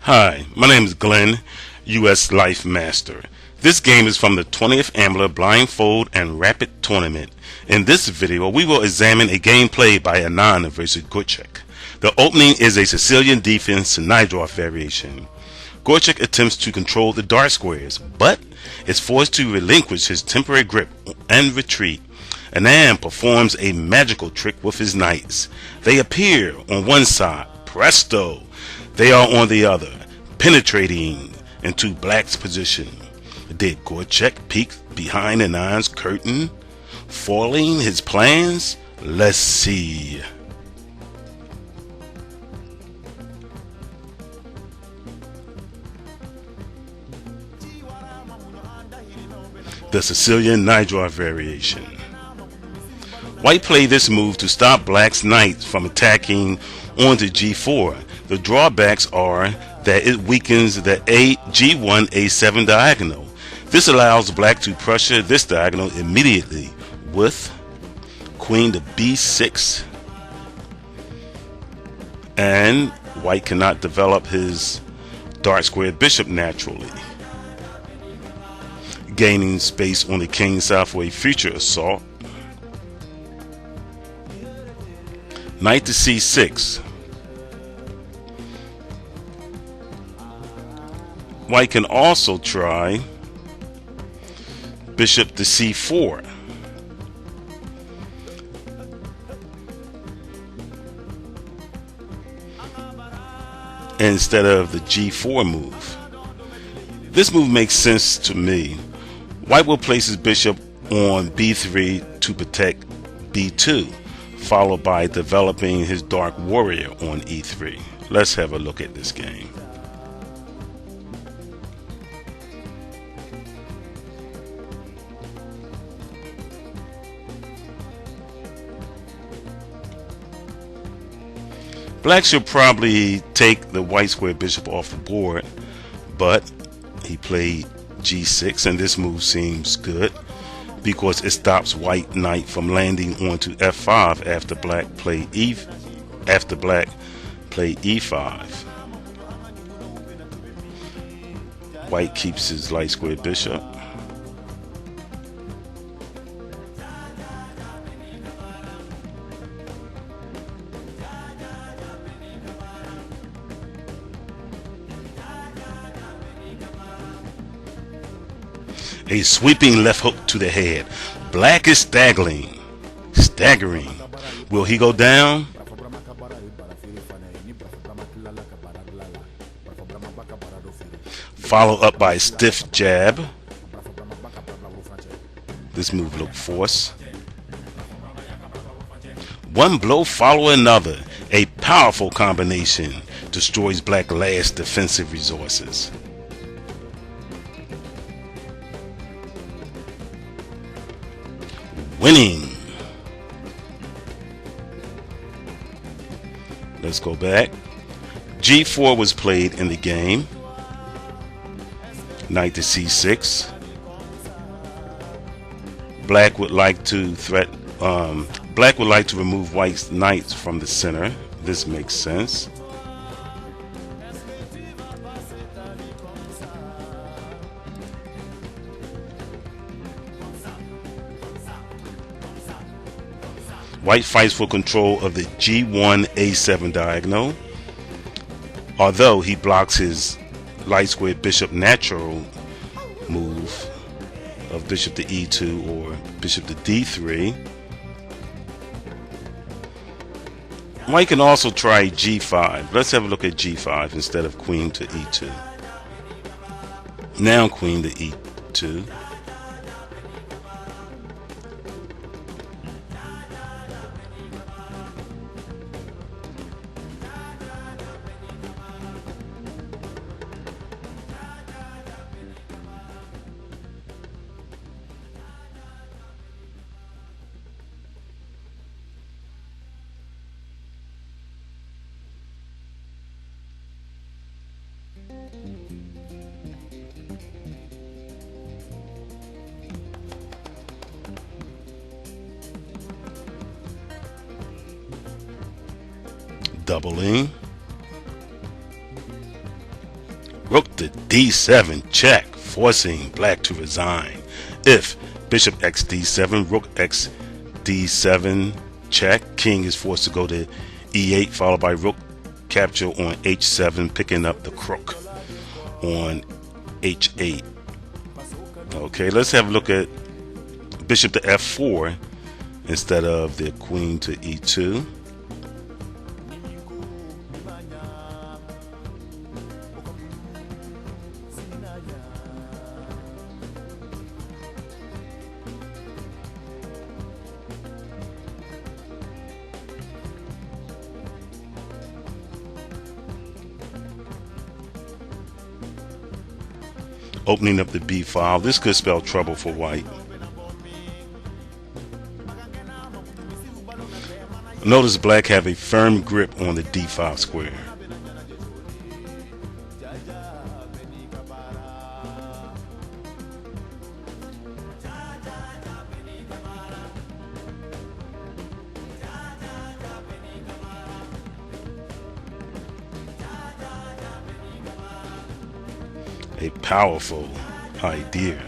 Hi, my name is Glenn, U.S. Life Master. This game is from the 20th Ambler Blindfold and Rapid Tournament. In this video, we will examine a game played by Anand versus Grischuck. The opening is a Sicilian defense Nidroth variation. Grischuck attempts to control the dark squares, but is forced to relinquish his temporary grip and retreat. Anand performs a magical trick with his knights. They appear on one side, presto! They are on the other, penetrating into Black's position. Did Grischuck peek behind Anand's curtain, foiling his plans? Let's see. The Sicilian Nidroth variation. White played this move to stop Black's knights from attacking onto g4. The drawbacks are that it weakens the g1 a7 diagonal. This allows Black to pressure this diagonal immediately with queen to b6, and White cannot develop his dark squared bishop naturally, gaining space on the king side for a future assault. Knight to c6. White can also try bishop to c4. Instead of the g4 move. This move makes sense to me. White will place his bishop on b3 to protect b2, followed by developing his dark warrior on e3. Let's have a look at this game. Black should probably take the white square bishop off the board, but he played g6, and this move seems good because it stops white knight from landing onto f5 after black play e5. White keeps his light square bishop. A sweeping left hook to the head. Black is staggering. Will he go down? Follow up by a stiff jab. This move looked forced. One blow follow another. A powerful combination destroys Black's last defensive resources. Winning. Let's go back. g4 was played in the game. Knight to c6. Black would like to remove white's knights from the center. This makes sense. White fights for control of the g1 a7 diagonal, although he blocks his light square bishop natural move of bishop to e2 or bishop to d3. White can also try g5. Let's have a look at g5 instead of queen to e2. Now queen to e2. Doubling. Rook to d7 check, forcing black to resign. If bishop x d7, rook x d7 check, king is forced to go to e8, followed by rook capture on h7, picking up the crook on h8. Okay, let's have a look at bishop to f4 instead of the queen to e2. Opening up the b file. This could spell trouble for white. Notice black have a firm grip on the d5 square. A powerful idea.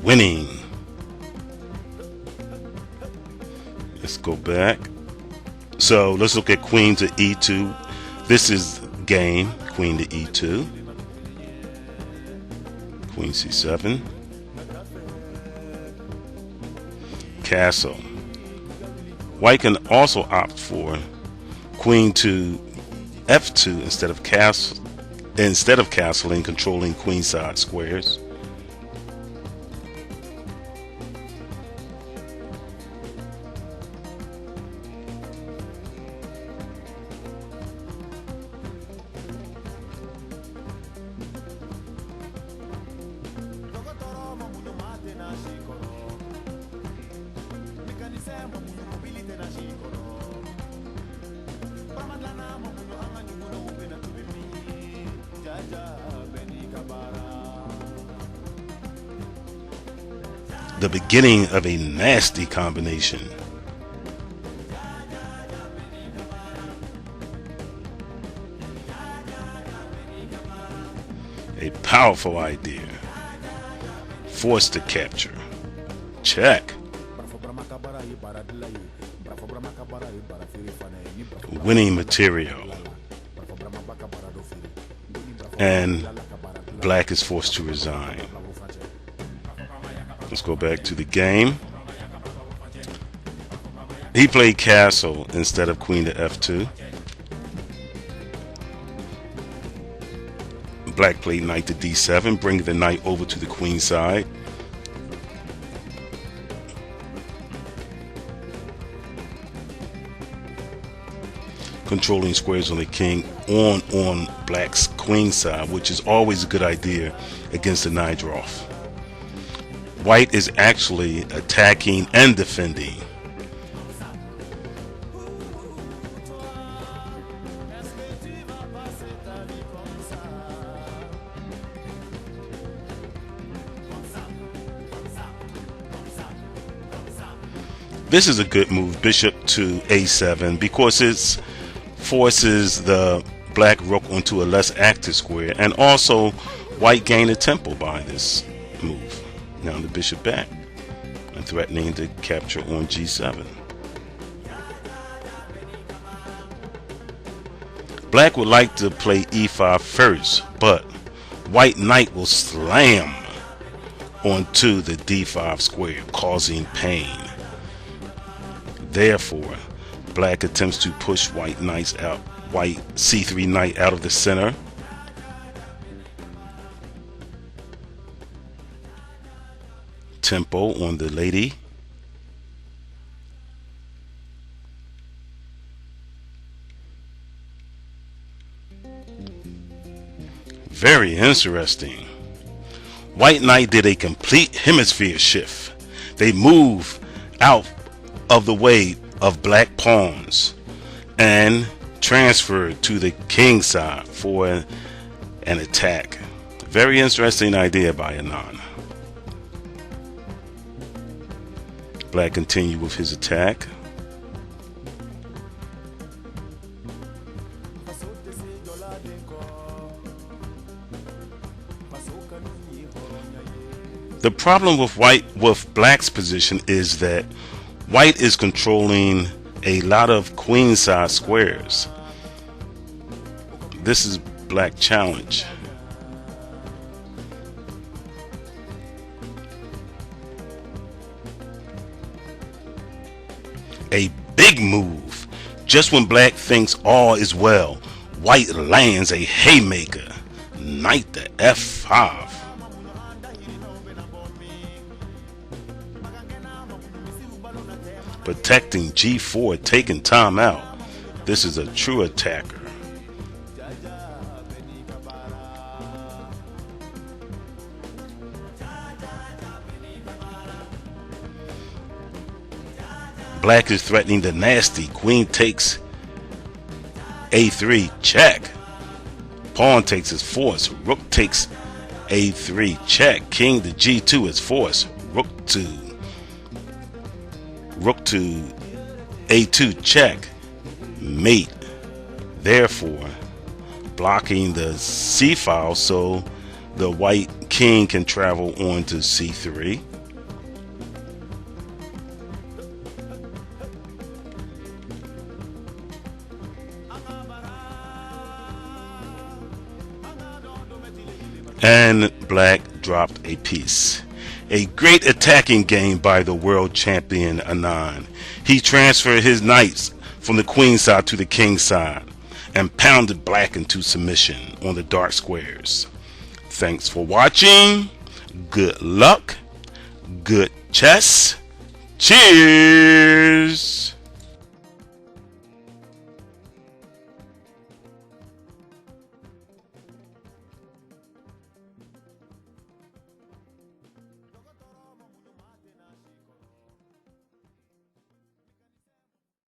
Winning. Let's go back. So let's look at queen to e2. This is game. Queen to e2, queen c7, castle. White can also opt for queen to f2 instead of castling, controlling queenside squares. The beginning of a nasty combination. A powerful idea. Forced to capture. Check. Winning material. And black is forced to resign. Let's go back to the game. He played castle instead of queen to f2. Black played knight to d7, bringing the knight over to the queen side. Controlling squares on the king on black's queen side, which is always a good idea against the Nidroff. White is actually attacking and defending. This is a good move, bishop to a7, because it forces the black rook onto a less active square, and also white gained a tempo by this move. Now the bishop back and threatening to capture on g7. Black would like to play e5 first, but white knight will slam onto the d5 square, causing pain. Therefore, black attempts to push white c3 knight out of the center. Tempo on the lady. Very interesting. White knight did a complete hemisphere shift. They move out of the way of black pawns and transferred to the king side for an attack. Very interesting idea by Anand. Black continued with his attack. The problem with black's position is that white is controlling a lot of queen size squares. This is black challenge. A big move. Just when black thinks all is well, white lands a haymaker. Knight to f5. Protecting g4, taking time out. This is a true attacker. Black is threatening the nasty. Queen takes a3, check. Pawn takes his force. Rook takes a3, check. King to g2 is force. Rook to a2, check. Mate. Therefore, blocking the c file so the white king can travel on to c3. And black dropped a piece. A great attacking game by the world champion Anand. He transferred his knights from the queen side to the king side and pounded black into submission on the dark squares. Thanks for watching. Good luck. Good chess. Cheers.